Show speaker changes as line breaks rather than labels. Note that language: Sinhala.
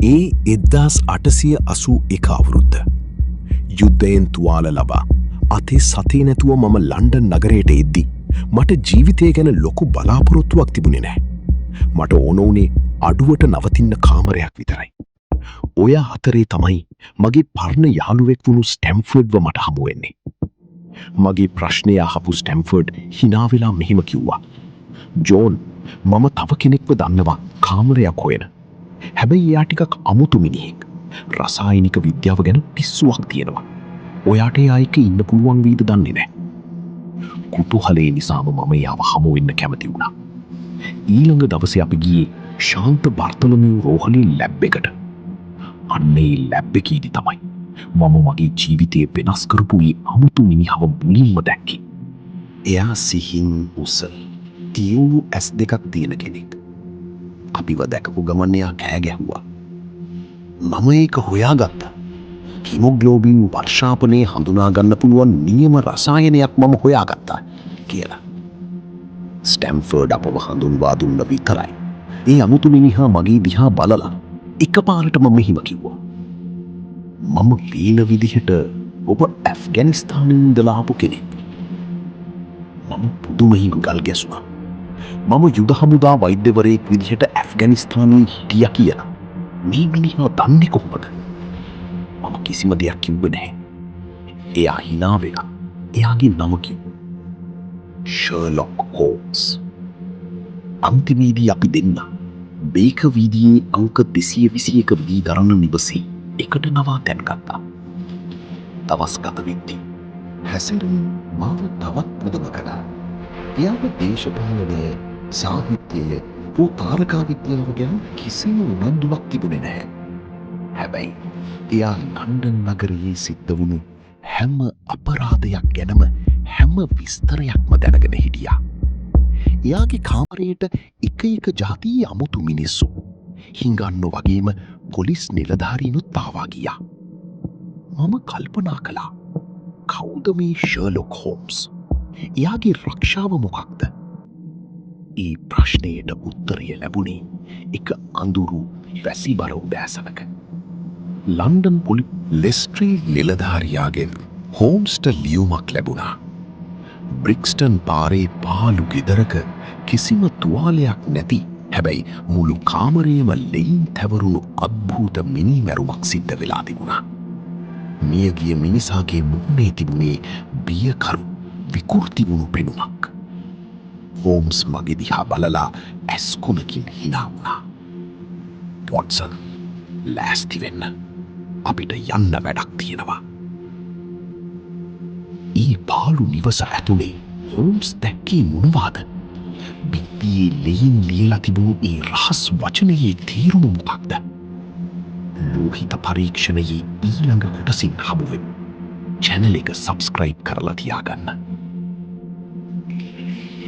ඒ 1881 අවුරුද්ද. යුද්ධයෙන් තුවාල ලබා අතේ සතේ නැතුව මම ලන්ඩන් නගරයට එද්දි මට ජීවිතය ගැන ලොකු බලාපොරොත්තුවක් තිබුණේ නැහැ. මට ඕන වුණේ අඩුවට නවතින්න කාමරයක් විතරයි. ඔය අතරේ තමයි මගේ පරණ යාළුවෙක් වුණු ස්ටැම්ෆර්ඩ්ව මට හමු වෙන්නේ. මගේ ප්‍රශ්නය අහපු ස්ටැම්ෆර්ඩ් hina වෙලා මෙහෙම කිව්වා. ජෝන්, මම තව කෙනෙක්ව දන්නවා කාමරයක් හොයන. හැබැයි එයා ටිකක් අමුතු මිනිහෙක්. රසායනික විද්‍යාව ගැන පිස්සුවක් තියෙනවා. ඔයාට එයා එක්ක ඉන්න පුළුවන් වේද දන්නේ නැහැ. කුතුහලයේ නිසාම මම එයාව හමු වෙන්න කැමති වුණා. ඊළඟ දවසේ අපි ගියේ ශාන්ත බර්තලමියු රෝහලේ ලැබ් එකට. අන්න ඒ ලැබ් එකේදී තමයි මම මගේ ජීවිතය වෙනස් කරපු ඒ අමුතු මිනිහව මුලින්ම දැක්කේ. එයා සිහින් උසල් තියුණු ඇස් දෙකක් තියෙන කෙනෙක්. අපිව දැකපු ගමන් එයා කෑ ගැහුවා. මම ඒක හොයාගත්තා. හිමොග්ලෝබින් වර්ෂාපනයේ හඳුනා ගන්න පුළුවන් නියම රසායනයක් මම හොයාගත්තා කියලා. ස්ටැම්ෆර්ඩ් අපව හඳුන්වා දුන්න විතරයි. ඒ අමුතු මිනිහා මගේ දිහා බලලා එකපාරටම මෙහිම කිව්වා. මම පේන විදිහට ඔබ ඇෆ්ගනිස්තානයේ ඉඳලා ආපු කෙනෙක්. මම පුදුමයෙන් ගල් ගැසුණා. මම යුද හමුදා වෛද්‍යවරයෙක් විදිහට ඇෆ්ගනිස්තානයේ හිටියා කියලා. මේ මිනිහා දන්නේ කොහොමද? මම කිසිම දෙයක් කිව්වේ නැහැ. එයා hina වෙලා එයාගේ නම කිව්වා. Sherlock Holmes. අන්තිමේදී අපි දෙන්න බේක වීදියේ අංක 221 වී දරන නිවසේ එකට නවාතැන් ගත්තා. දවස් ගත වෙද්දී හැසිරුම් මාව තවත් පුදුම කළා. එයාව දේශපාලනය, සාහිත්‍යය, තාරකා විද්‍යාව ගැන කිසිම උනන්දුවක් තිබුණේ නැහැ. හැබැයි එයා ලන්ඩන් නගරයේ සිද්ධ වුණු හැම අපරාධයක් ගැනම හැම විස්තරයක්ම දැනගෙන හිටියා. එයාගේ කාමරයට එක එක ජාතියේ අමුතු මිනිස්සු, හිඟන්නෝ වගේම පොලිස් නිලධාරීනුත් ආවා ගියා. මම කල්පනා කළා, කවුද මේ ෂර්ලොක් හෝම්ස්? එයාගේ රක්ෂාව මොකක්ද? ඒ ප්‍රශ්නයට උත්තරය ලැබුණේ එක අඳුරු වැසිබර උදෑසනක. ලන්ඩන් ලෙස්ට්‍රී නිලධාරියාගෙන් හෝම්ස්ට ලියුමක් ලැබුණා. බ්‍රික්ස්ටන් පාරේ පාලු ගෙදරක කිසිම තුවාලයක් නැති, හැබැයි මුළු කාමරයේම ලෙයින් තැවරුණු අද්භූත මිනිමැරුමක් සිද්ධ වෙලා තිබුණා. මියගිය මිනිසාගේ මුහුණේ තිබුණේ බියකරු විකෘති වුණු පෙනුමක්. හෝම්ස් මගේ දිහා බලලා ඇස්කොනකින් hina වුණා. වොට්සන්, ලෑස්ති වෙන්න. අපිට යන්න වැඩක් තියෙනවා. ඒ පාලු නිවස ඇතුලේ හෝම්ස් දැක්කේ මොනවාද? බිත්තියේ ලෙයින් ලියලා තිබුණු ඒ රහස් වචනයේ තේරුම මොකක්ද? ලෝහිත පරීක්ෂණයේ ඊළඟ කොටසින් හමු වෙමු. channel එක subscribe කරලා තියාගන්න.